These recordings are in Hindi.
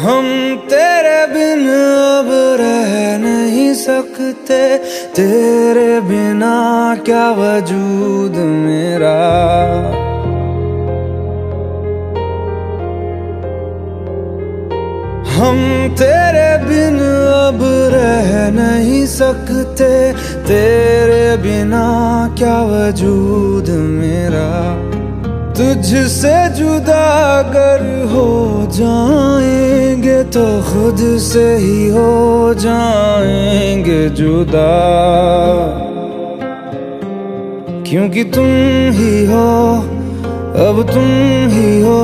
हम तेरे बिन अब रह नहीं सकते, तेरे बिना क्या वजूद मेरा। हम तेरे बिन अब रह नहीं सकते, तेरे बिना क्या वजूद मेरा। तुझसे जुदा अगर हो जाएंगे तो खुद से ही हो जाएंगे जुदा, क्योंकि तुम ही हो, अब तुम ही हो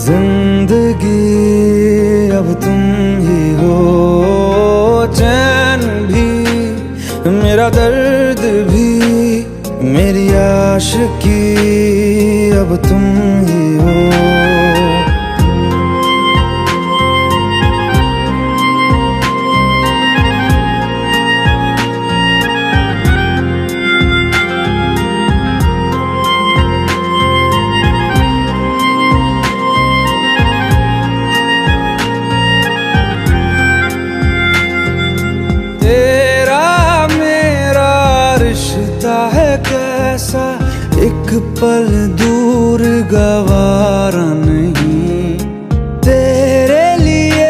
जिंदगी, अब तुम ही हो। चैन भी, मेरा दर्द भी, मेरी आशिकी, अब तुम ही हो। तेरा मेरा रिश्ता है कैसा, एक पल दूर गवारा नहीं। तेरे लिए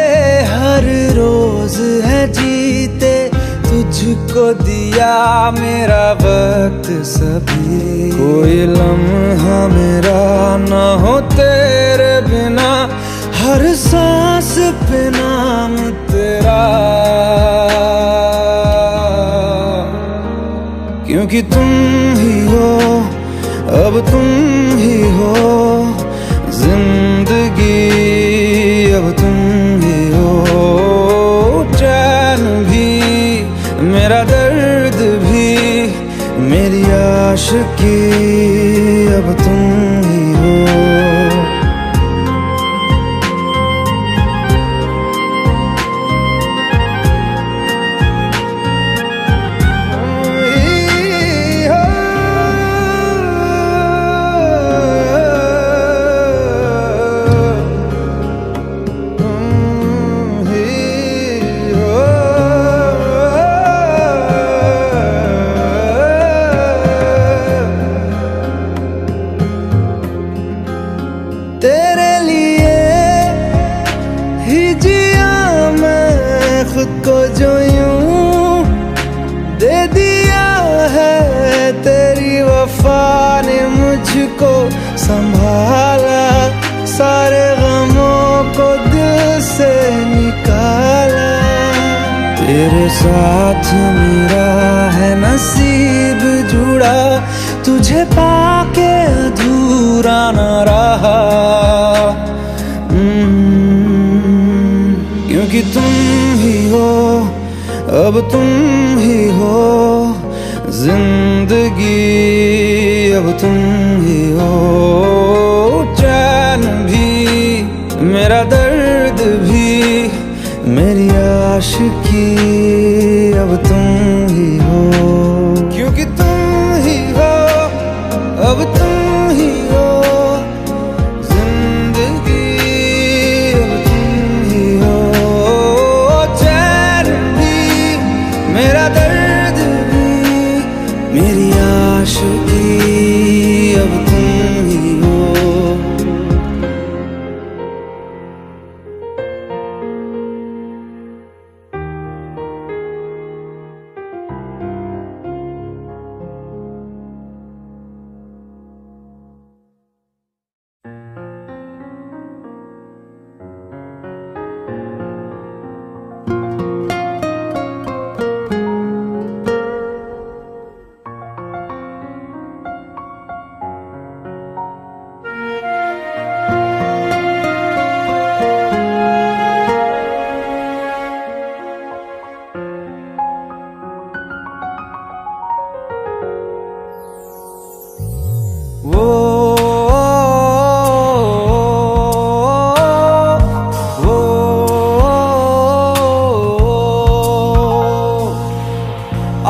हर रोज है जीते, तुझको दिया मेरा वक्त सभी। कोई लम्हा मेरा ना हो तेरे बिना, हर सांस पे नाम तेरा, क्योंकि तुम ही हो, अब तुम ही हो जिंदगी, अब तुम ही हो। चैन भी, मेरा दर्द भी, मेरी आशिकी, अब तुम ही हो। तेरे लिए ही जिया मैं खुद को, जो यूं दे दिया है तेरी वफा ने मुझको संभाला। सारे गमों को दिल से निकाला, तेरे साथ मेरा है नसीब जुड़ा, तुझे पाके अधूरा न रहा। क्योंकि तुम ही हो, अब तुम ही हो जिंदगी, अब तुम ही हो। चैन भी, मेरा दर्द भी, मेरी आशिकी, अब तुम ही हो। क्योंकि तुम ही हो, अब तुम ही हो जिंदगी, अब तुम ही हो। चैन भी, मेरा दर्द भी, मेरी आशिकी, अब तुम ही हो।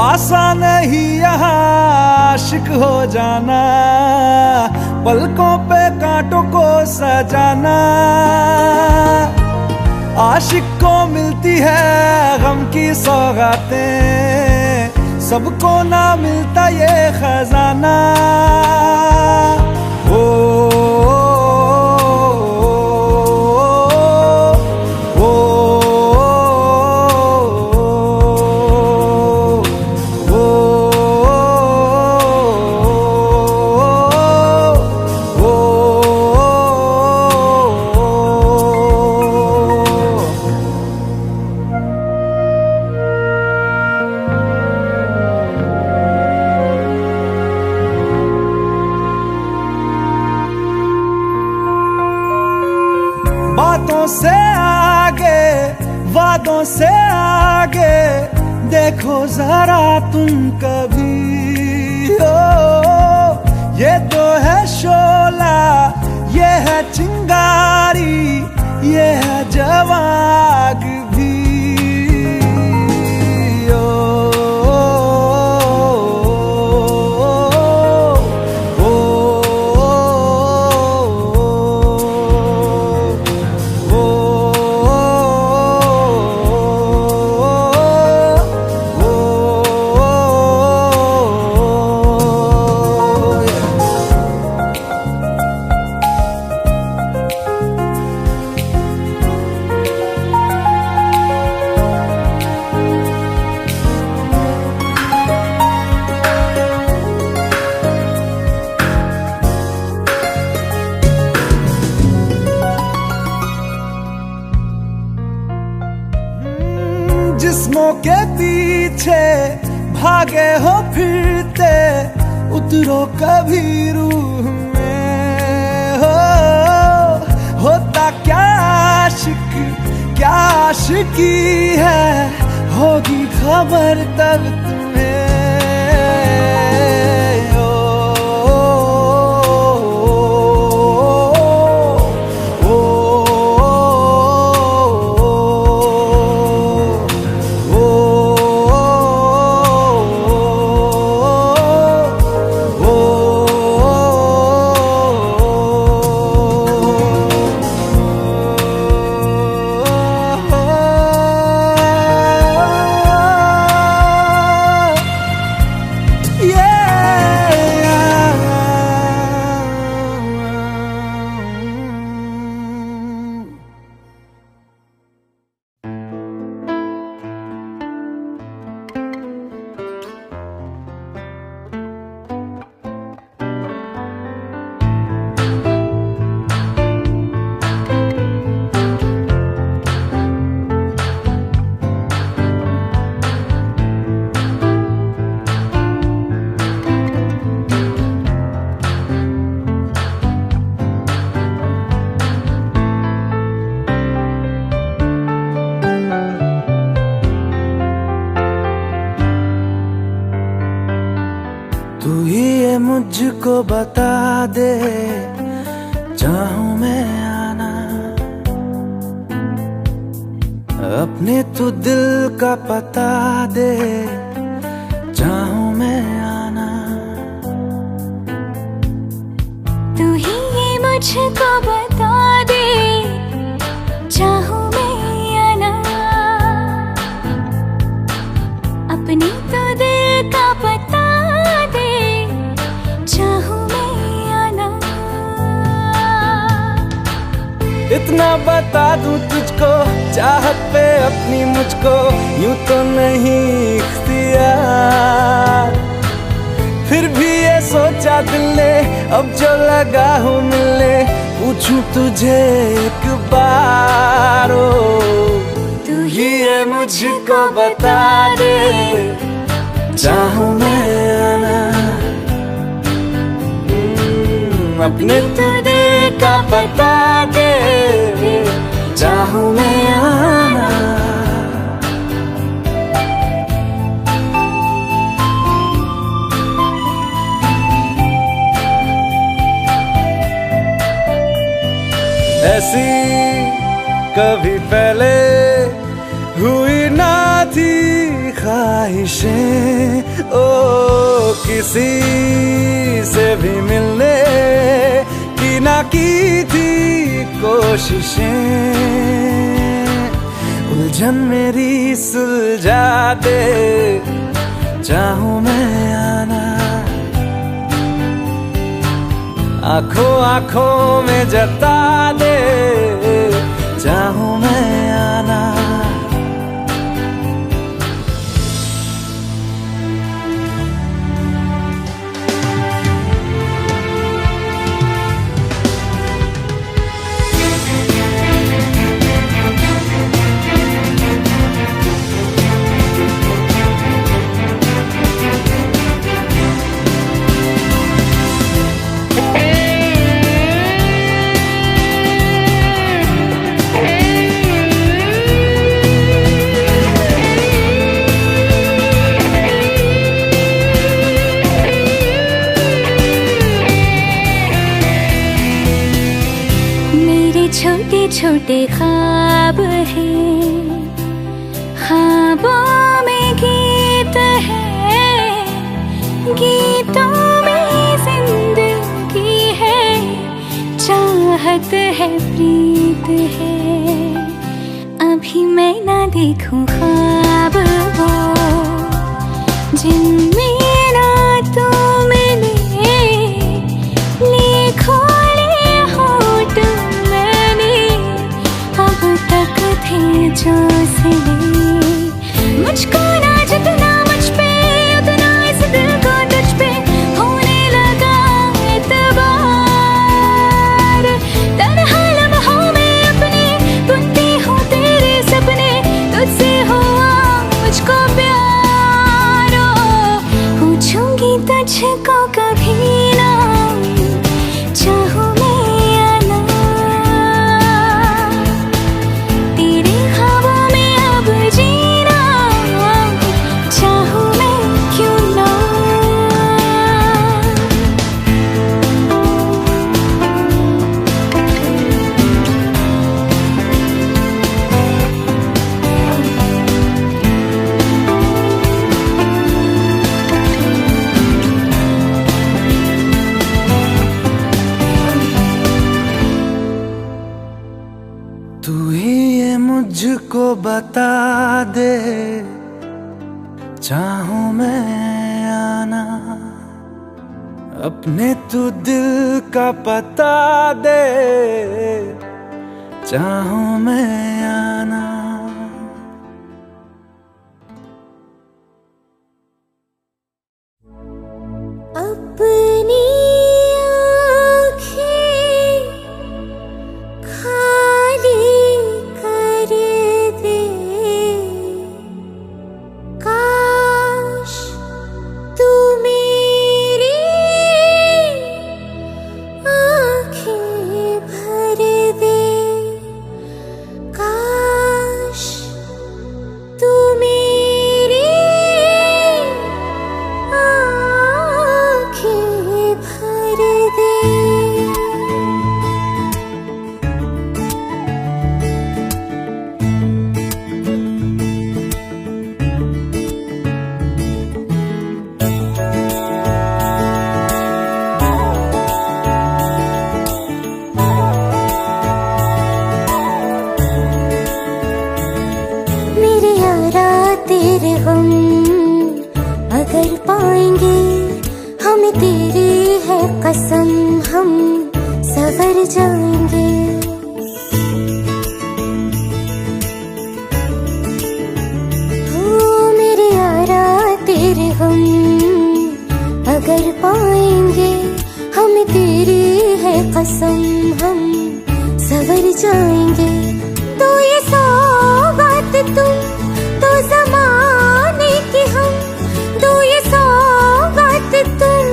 आसान नहीं यहाँ आशिक हो जाना, पलकों पे कांटों को सजाना। आशिक को मिलती है गम की सौगातें, सबको ना मिलता ये खजाना। ओ बातों से आगे, वादों से आगे, देखो जरा तुम कभी। ओ ये तो है शोला, ये है चिंगारी, ये है जवाग भी। जिस्मों के पीछे भागे हो फिरते, उतरो कभी रूह में। होता क्या आशिक, क्या आशिकी है, होगी खबर तब तुम्हें। तू ही ये मुझको बता दे, चाहूं मैं आना, अपने तू दिल का पता दे, चाहूं मैं आना। तू ही ये मुझको बता दे, चाहूं मैं आना, अपने तो दिल का पता दे, चाहूं मैं आना। इतना बता दूं तुझको, चाहत पे अपनी मुझको यूं तो नहीं इख्तियार। फिर भी ये सोचा दिल ने, अब जो लगा हूँ मिलने, पूछूं तुझे एक बार। ओ तू ही ये मुझको बता दे, चाहूं मैं आना, अपने तो दिल का पता दे, चाहूं मैं आना। ऐसी कभी पहले हुई ना थी ख्वाहिशें, ओ किसी से भी मिलने की ना की थी कोशिशें। उलझन मेरी सुलझा दे, चाहूं मैं आना आंखों आंखों में जता दे, चाहूं मैं आना। छोटे छोटे ख्वाब हैं, ख्वाबों में गीत है, गीतों में जिंदगी है, चाहत है, प्रीत है। अभी मैं ना देखूं ख्वाब वो जिनमें ना तू मिले, लिखो जो सिले मुझको ना जितना मुझ पे उतना इस दिल को तुझ पे होने लगा एतबार। तन्हा लम्हों में अपने बुनती हूँ तेरे सपने, तुझसे हुआ मुझको प्यार। पूछूंगी तुझको कभी ना, चाहूं तू ही ये मुझको बता दे, चाहूं मैं आना अपने तू दिल का पता दे, चाहूं मैं आना। अपनी तेरे गम अगर पाएंगे, हमें तेरी है कसम, हम सवर जाएंगे। हो मेरे यारा तेरे गम अगर पाएंगे, हमें तेरी है कसम, हम सवर जाएंगे। तो ये सौगात तुम तो ज़माने की, हम दो ये सौगात तुम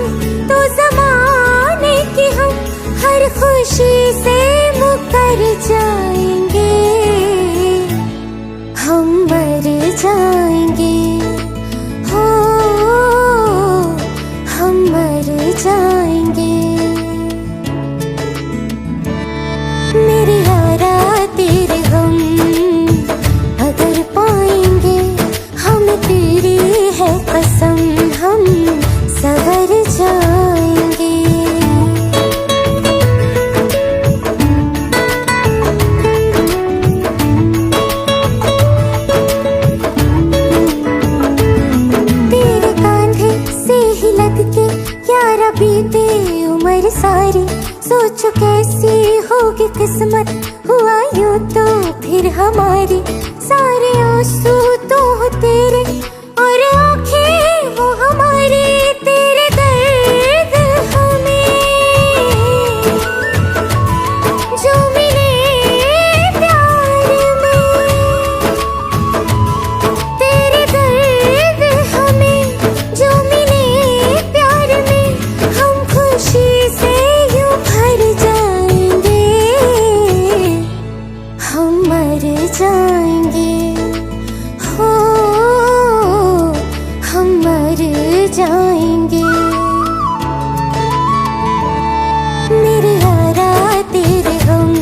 तो ज़माने की, हम हर खुशी से मुकर जाएंगे, हम मर जाएंगे, हो हम मर जाएंगे। मेरे यारा तेरे गम अगर पाएंगे, हम तेरी है कसम, हम सवर जाएंगे। हमारी, सारे आंसू तो हो तेरे और आंखें वो हमारी, तेरे दर्द हमें जो मिले प्यार में, तेरे दर्द हमें जो मिले प्यार में, हम खुशी से यूं भर जाएंगे, हम मर जाएंगे, हो हम मर जाएंगे। मेरे यारा तेरे हम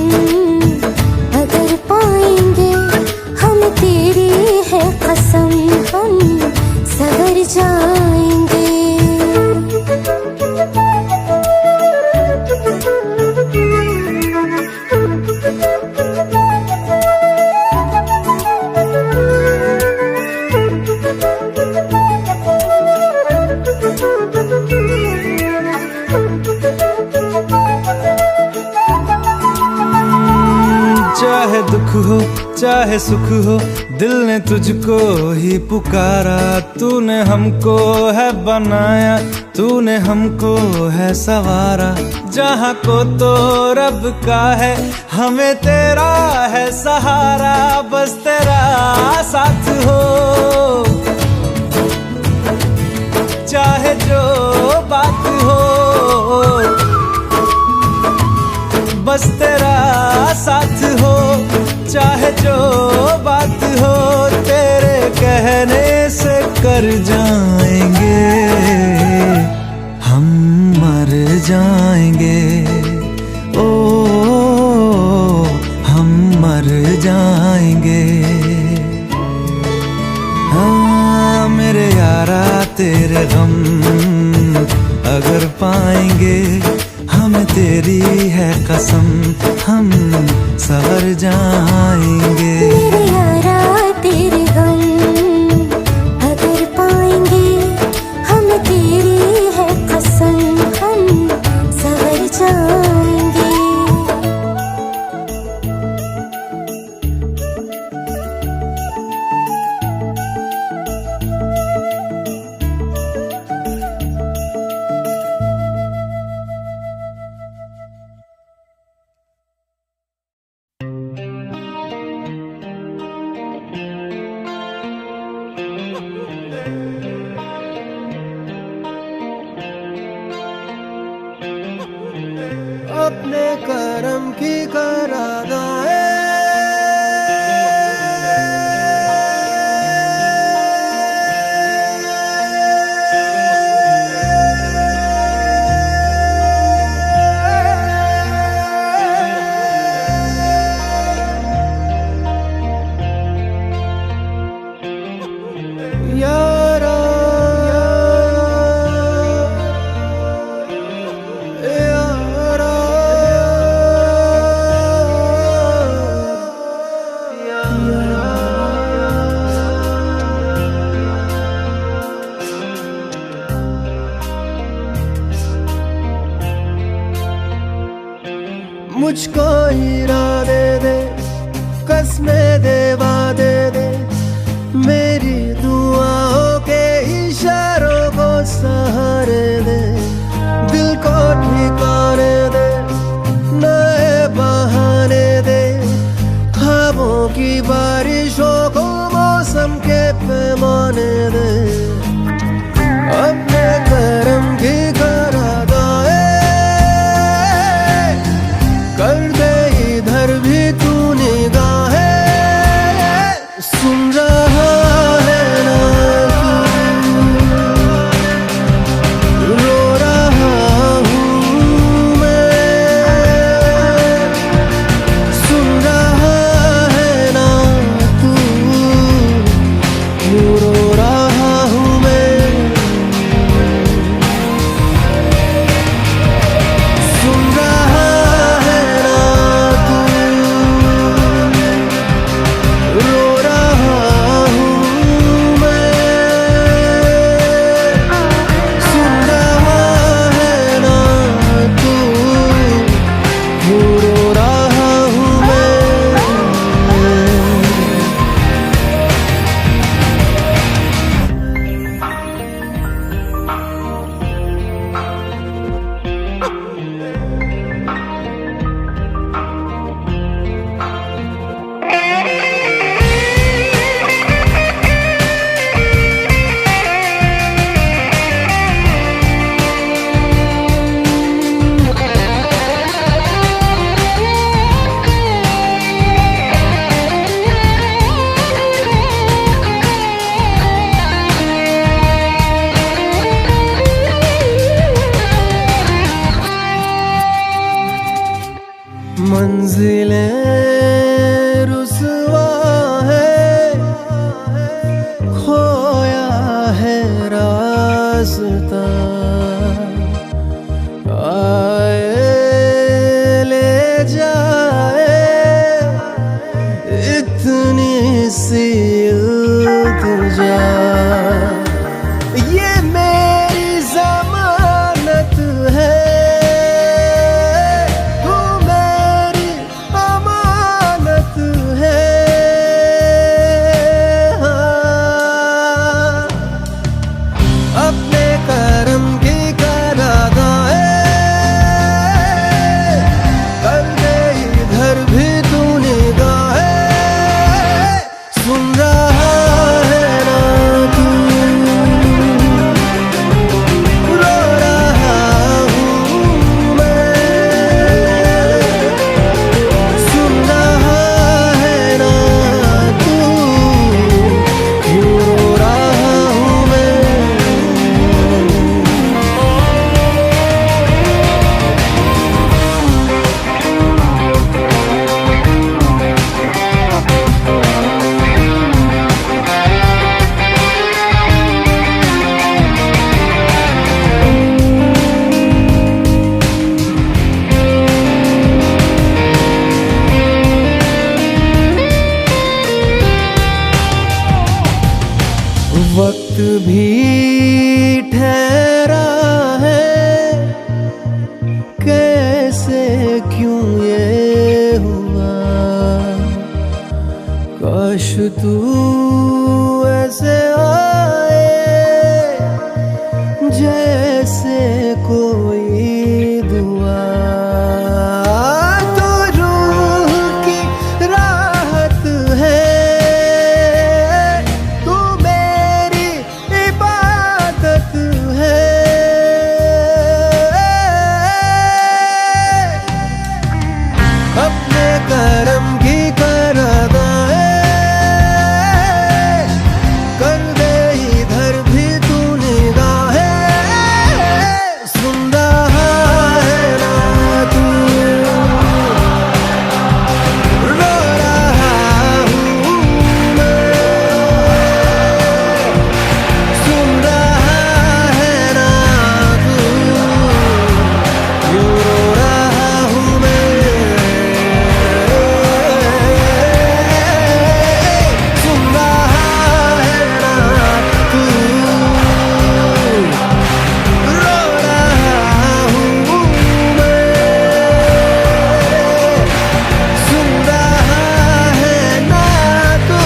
अगर पाएंगे, हम तेरी है कसम हम सवर जाएंगे। चाहे दुख हो चाहे सुख हो, दिल ने तुझको ही पुकारा, तूने हमको है बनाया, तूने हमको है सवारा, जहाँ को तो रब का है, हमें तेरा है सहारा, बस तेरा साथ हो, चाहे जो बात हो, बस तेरा साथ हो, चाहे जो बात हो, तेरे कहने से कर जाएंगे, हम मर जाएंगे, ओ हम मर जाएंगे। हाँ मेरे यारा तेरे गम अगर पाएंगे, हमें तेरी है कसम हम सवर जाएंगे। मेरे यारा तेरे गम अगर पाएंगे, हम तेरी है कसम हम सवर जाएंगे। अपने करम की करादाए, यारा मुझको इरादे दे, कसमें दे, वादे दे, मेरी दुआओं के इशारों को सहारे दे, दिल को ठिकाने दे, नए बहाने दे, ख्वाबों की बारिशों को मौसम के पैमाने दे, अपने करम की करादाए कर दे इधर मंजिलें रुसवा है, खोया है रास्ता, आए ले जाए इतनी सी इल्तिजा। ये मेरी जमानत है, तू मेरी अमानत है। हाँ, अपने करम की करादाए कर दे इधर भी तू निगाहे। सुन रहा है ना तू, रो रहा हूँ मैं। सुन रहा है ना तू, क्यों रो रहा हूँ मैं। वक्त भी ठहरा है, कैसे क्यों ये हुआ। काश तू ऐसे आए जैसे कोई दुआ। तो रूह की राहत है, तू मेरी इबादत है। अपने करम की करादाए कर दे इधर भी तू निगाहे। सुन रहा है ना तू, रो रहा हूँ मैं। सुन रहा है ना तू, क्यों रो रहा हूँ मैं। सुन रहा है ना तू, रो रहा हूँ मैं। सुन रहा है ना तू,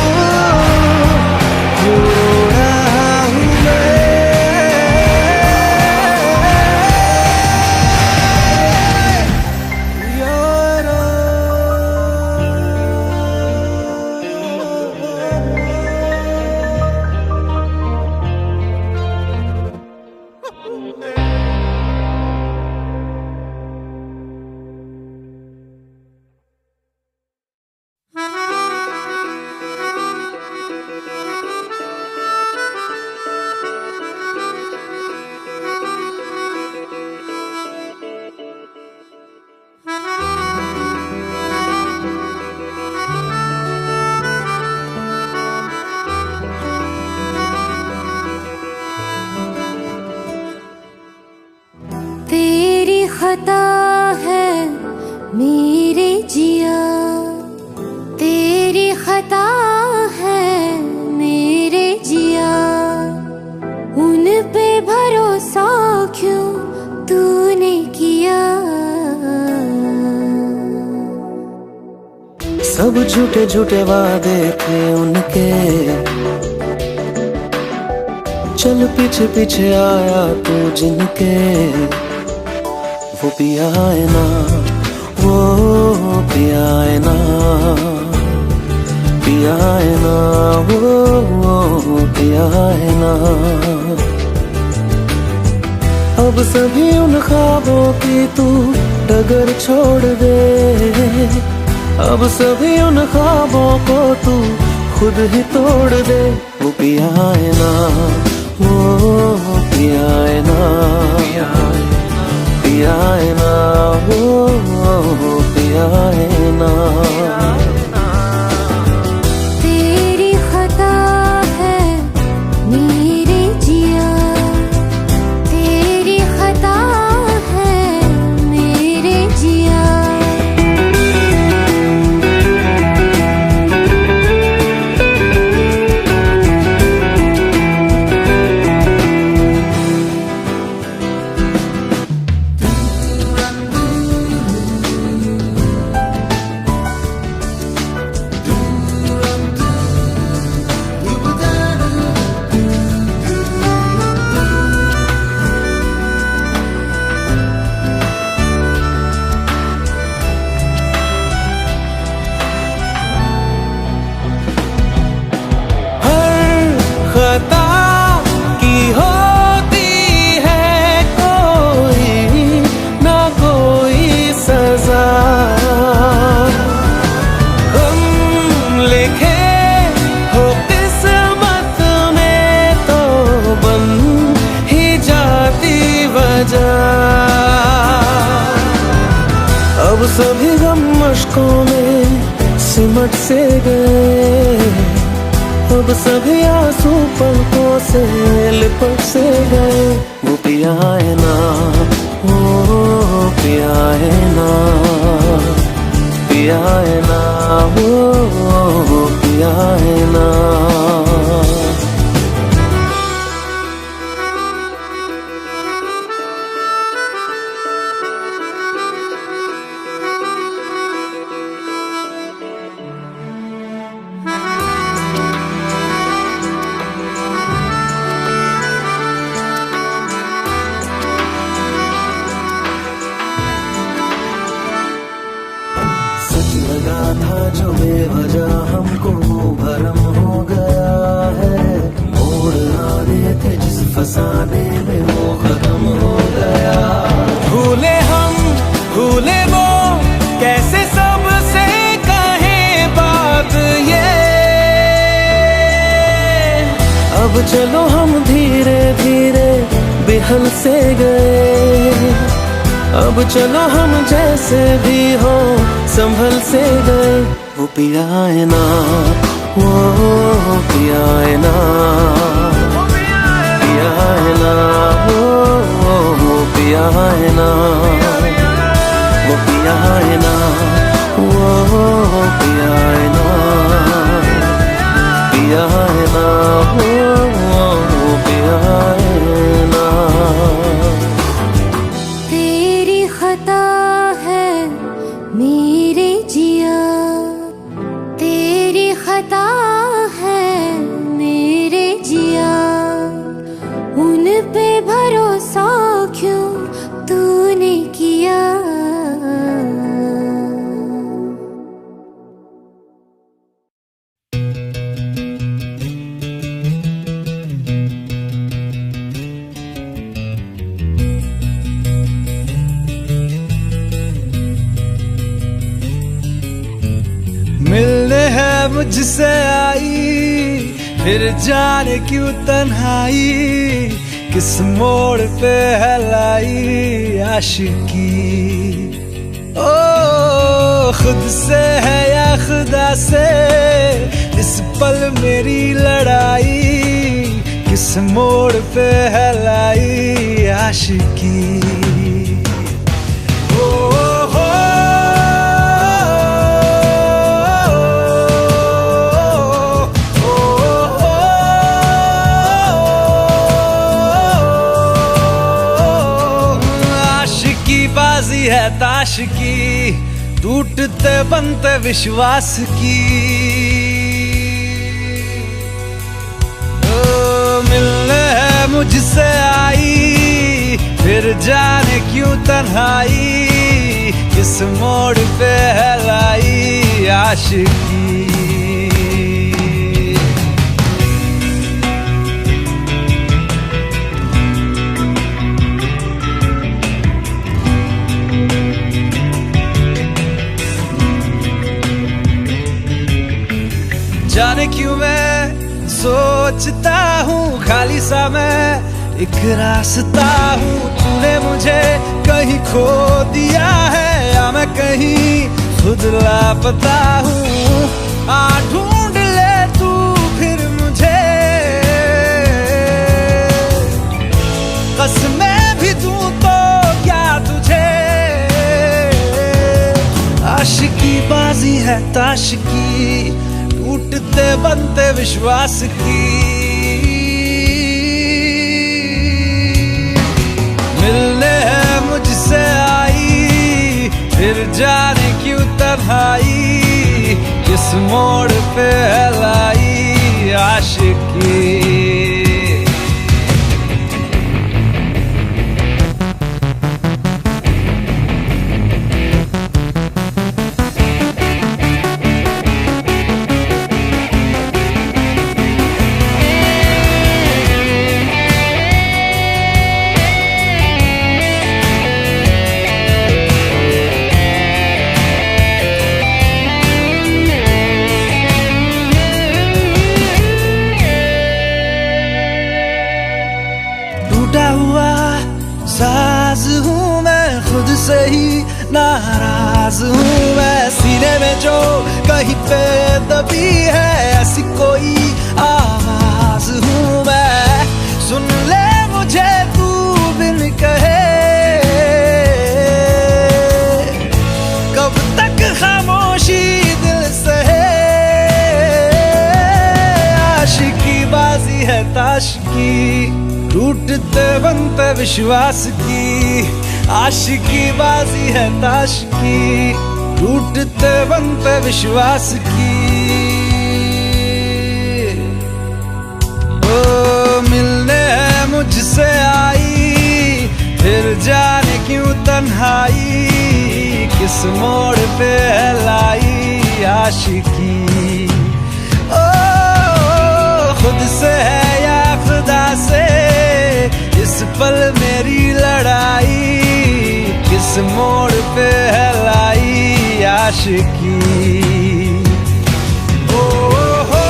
क्यों रो रहा हूँ मैं। यारा तेरी खता है मेरे जिया, तेरी खता है मेरे जिया। उन पे भरोसा क्यों तूने किया। सब झूठे झूठे वादे थे उनके, चल पीछे पीछे आया तू जिनके। वो पिया है ना, वो पिया है ना, पिया है ना, वो पिया है ना। अब सभी उन ख्वाबों की तू डगर छोड़ दे। अब सभी उन ख्वाबों को तू खुद ही तोड़ दे। वो पिया है ना, वो पिया है ना, पिया है ना, वो पिया है अब सभी गम मशकों में सिमट से गए, अब सभी आंसू पलकों से लिपट से गए। वो पिया है ना, वो पिया है ना, पिया है ना, वो पिया है ना। सच लगा था जो बेवजह हमको भरम हो गया है, मोड़ आने थे जिस फसाने में वो खत्म हो गया। भूले हम भूले वो, कैसे सबसे कहें बात ये। अब चलो हम धीरे धीरे बिहल से गए, अब चलो हम जैसे भी हो संभल से गए। वो पिया है ना, वो पिया है ना, पिया है ना, वो पिया है ना, वो पिया है ना, वो पिया है ना, पिया है ना, वो पिया है ना। तेरी खता है मेरे जिया, तेरी खता है मेरे जिया, उन पे भरोसा क्यों तूने किया। मिलने है मुझसे आई, फिर जाने क्यों तन्हाई, किस मोड़ पे है लाई आशिकी। ओ खुद से है या खुदा से इस पल मेरी लड़ाई, किस मोड़ पे है लाई आशिकी। बाजी है ताश की, टूटते बनते विश्वास की। ओ मिलने है मुझसे आई, फिर जाने क्यों तन्हाई, किस मोड़ पे है लाई आशिकी। जाने क्यों मैं सोचता हूँ खाली सा मैं एक रास्ता हूँ, तूने मुझे कहीं खो दिया है या मैं कहीं खुद लापता हूँ। आ ढूंढ ले तू फिर मुझे, कसमें भी दूँ तो क्या तुझे। आशिकी बाजी है ताश की, टूटते बनते विश्वास की। मिलने है मुझसे आई, फिर जाने क्यों तन्हाई, किस मोड़ पे है लाई आशिकी। तुझसे ही नाराज हूँ मैं। सीने में जो कहीं पे दबी है ऐसी कोई आवाज हूँ मैं। सुन ले मुझे तू बिन कहे, कब तक खामोशी दिल सहे। आशिकी बाजी है ताश की, टूटते बनते विश्वास की। आशिकी बाजी है ताश की, टूटते बनते विश्वास की। ओ मिलने है मुझसे आई, फिर जाने क्यों तन्हाई। किस मोड़ पे है लाई आशिकी। ओ खुद से है या खुदा से, इस पल मेरी लड़ाई। किस मोड़ पे है लाई आशिकी। ओ हो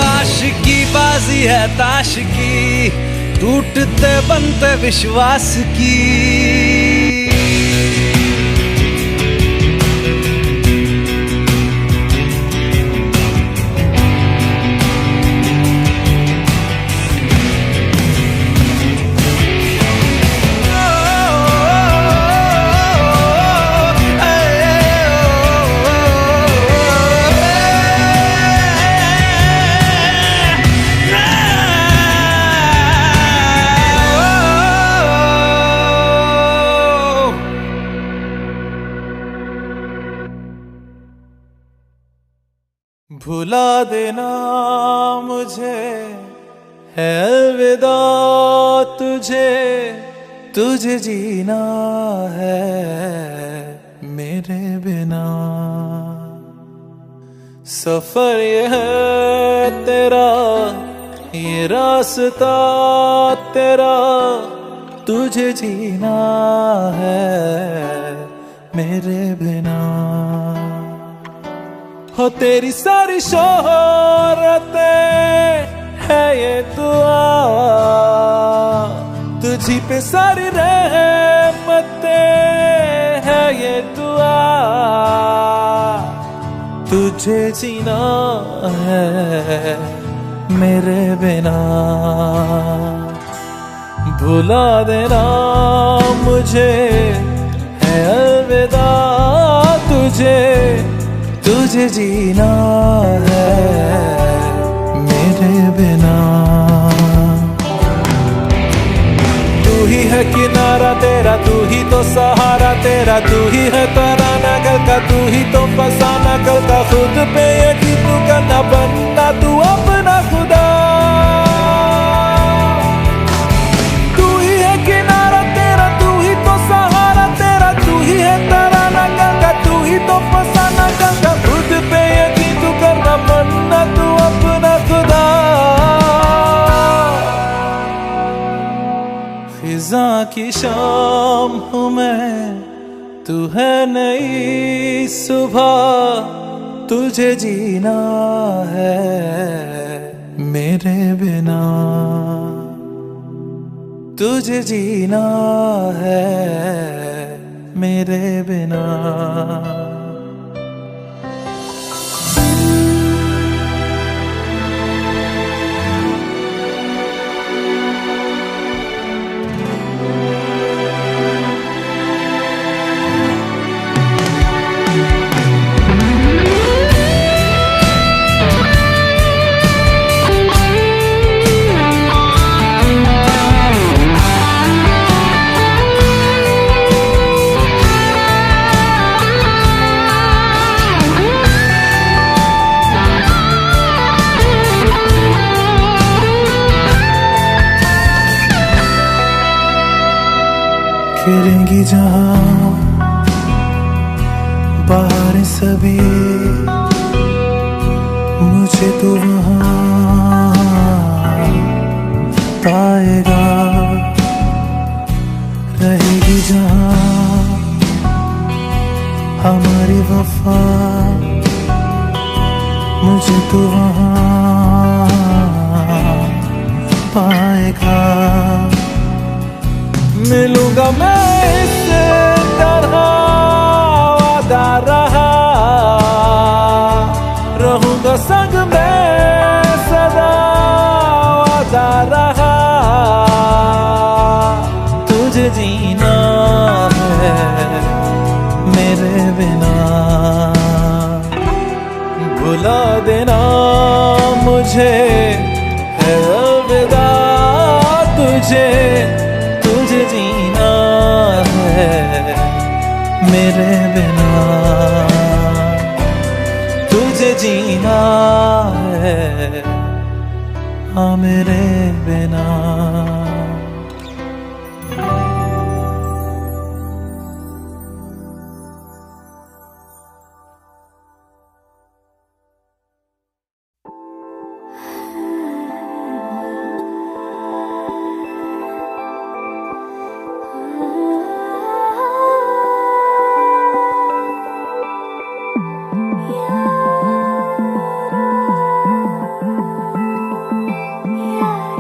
आशिकी बाजी है ताश की, टूटते बनते विश्वास की। भुला देना मुझे है अलविदा तुझे, तुझे जीना है मेरे बिना। सफर ये है तेरा, ये रास्ता तेरा, तुझे जीना है मेरे बिना। हो तेरी सारी शोहरतें है ये दुआ, तुझी पे सारी रहमतें है ये दुआ। तुझे जीना है मेरे बिना। भुला देना मुझे है अलविदा तुझे, तुझे जीना है मेरे बिना। तू ही है किनारा तेरा, तू ही तो सहारा तेरा, तू ही है तराना कल का, तू ही तो फसाना कल का। खुद पे यकीन तू करना, बनना तू अपना खुदा। तू ही है किनारा तेरा, तू ही तो सहारा तेरा, तू ही है तराना कल का, तू ही तो फसाना कल का। खुद पे यकीन तू करना, बनना तू अपना खुदा। फिजा की शाम हूँ मैं, तू है नई सुबह, तुझे जीना है मेरे बिना। तुझे जीना है मेरे बिना। फिरेंगी जहाँ बाहर सभी, मुझे तो वहाँ पाएगा। रहेगी जहाँ हमारी वफा मुझे तो वहाँ पाएगा। मिलूंगा मैं इससे तरह वादा रहा, रहूंगा संग में सदा वादा रहा। तुझे जीना है मेरे बिना, भुला देना मुझे है अलविदा। तुझे तुझे जीना है मेरे बिना, तुझे जीना है हाँ मेरे बिना। Yeah.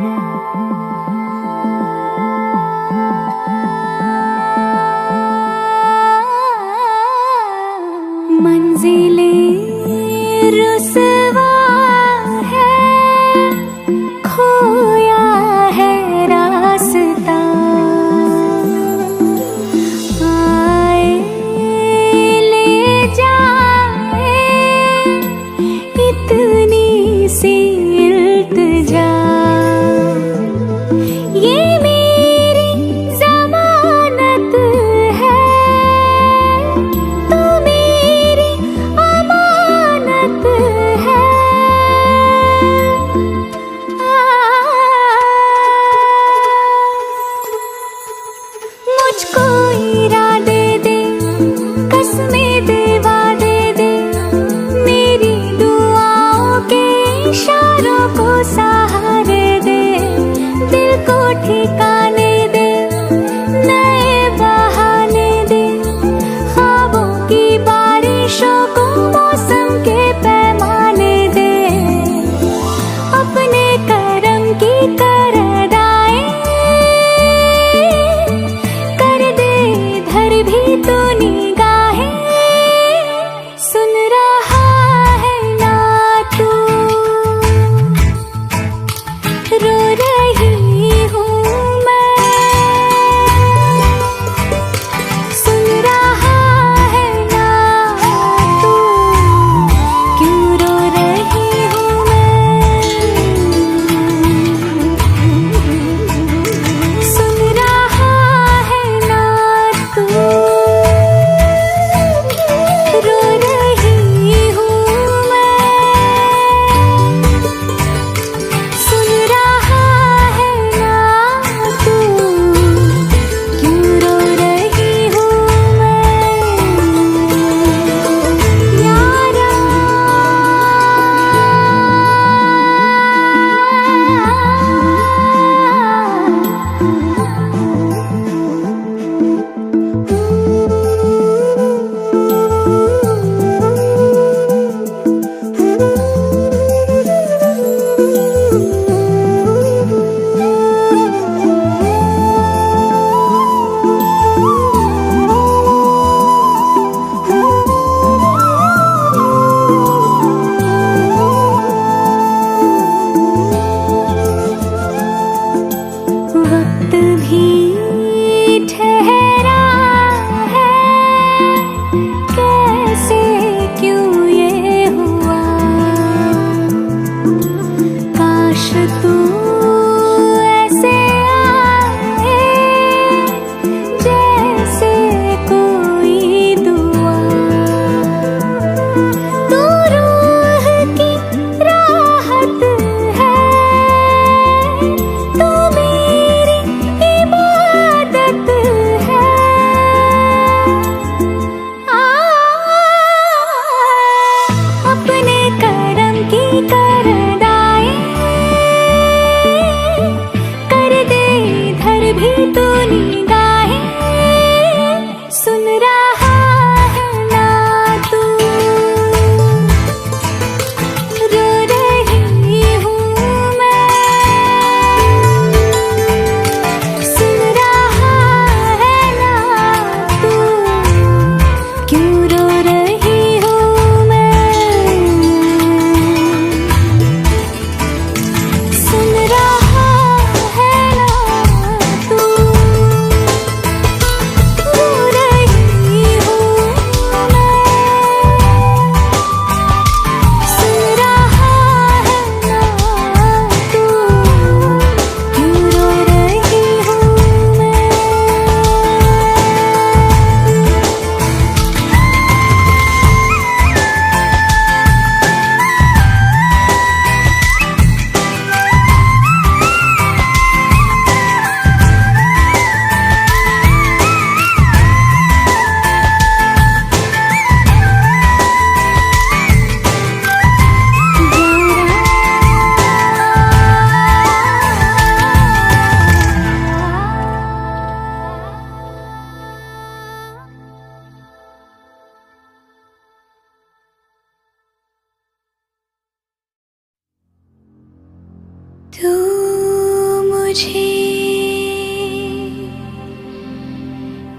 मुझे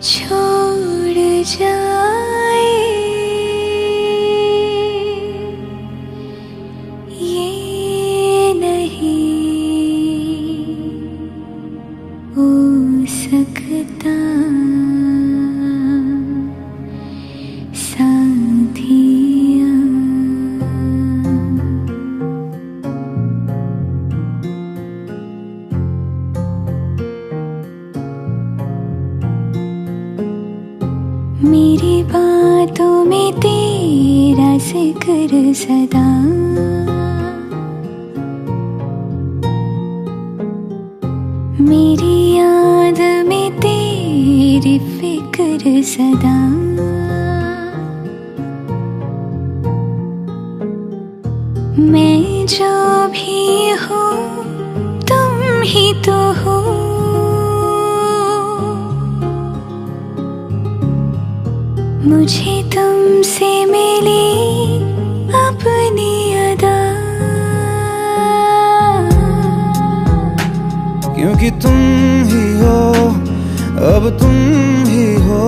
छोड़ जाए, ये नहीं हो सकता साथिया। मेरी बातों में तेरा जिक्र सदा, मेरी याद में तेरी फिक्र सदा। मैं जो भी हूँ तुम ही तो हो, मुझे तुमसे मिली अपनी अदा। क्योंकि तुम ही हो, अब तुम ही हो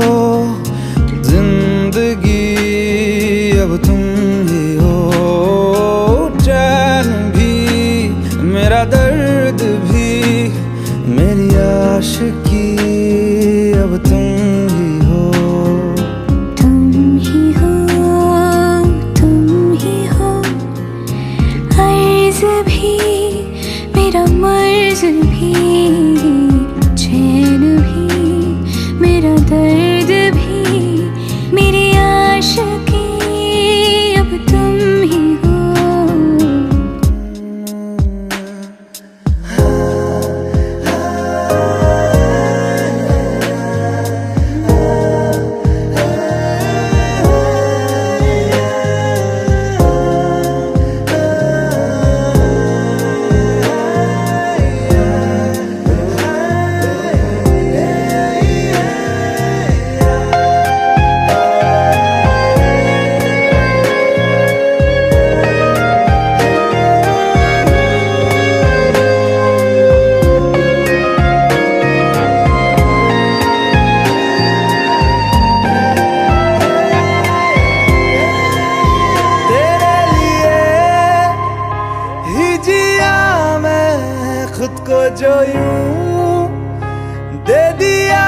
जिंदगी, अब तुम ही हो चैन भी, मेरा दर्द भी, मेरी आशिकी, अब तुम ही हो। तुम ही हो, तुम ही हो, अर्ज़ भी मेरा मर्ज़ भी, चैन भी मेरा दर्द भी, मेरी आशिकी, अब तुम ही हो। खुद को जो यूं दे दिया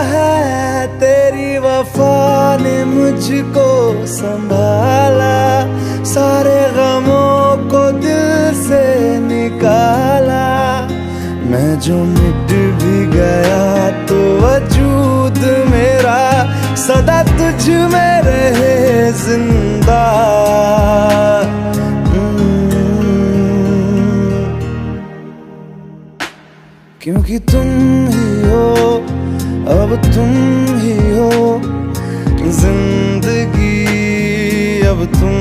है, तेरी वफा ने मुझको संभाला, सारे गमों को दिल से निकाला। मैं जो मिट भी गया तो वजूद मेरा सदा तुझ में रहे जिंदा। क्योंकि तुम ही हो, अब तुम ही हो जिंदगी, अब तुम